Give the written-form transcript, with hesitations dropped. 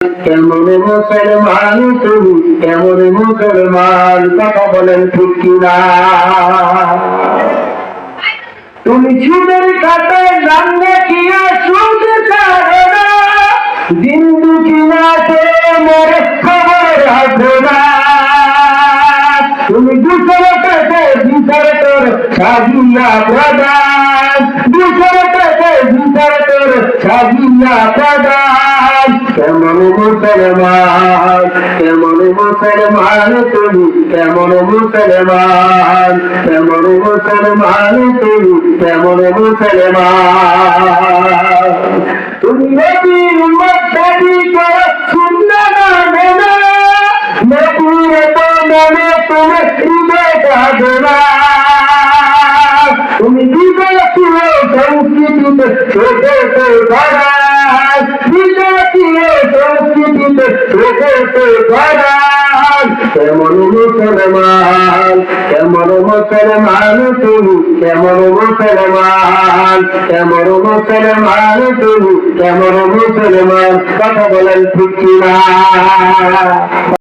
কেমন মুসলমান তুমি, কেমন মুসলমান, কথা বলেন ঠিক কিনা? তুমি সুদের খাতায় নাম দেখিয়া সুদ ছাড়ো না, দিন দুঃখিনাতে মরে খবর রাখো না। তুমি দুঃখটাকে বিচার কর সাজিয়া প্রদান, দুঃখটাকে বিচার কর সাজিয়া প্রদান। কেমন মুসলমান, কেমন মুসলমান তুমি, কেমন মুসলমান, কেমন মুসলমান তুমি, কেমন মুসলমান। তুমি নবীর উম্মত দাবি করো, সুন্নাহ মানে না, নবীর তো নামে তুমি হৃদয় কাঁদো না। তুমি বিদেশীয় সংস্কৃতিতে ছোটেতে ধরাস, বিদেশীয় সংস্কৃতিতে ছোটেতে ধরাস। কেমন মুসলমান, কেমন মুসলমান তুমি, কেমন মুসলমান, কেমন মুসলমান তুমি, কেমন মুসলমান, কথা বলেন ঠিক কিনা?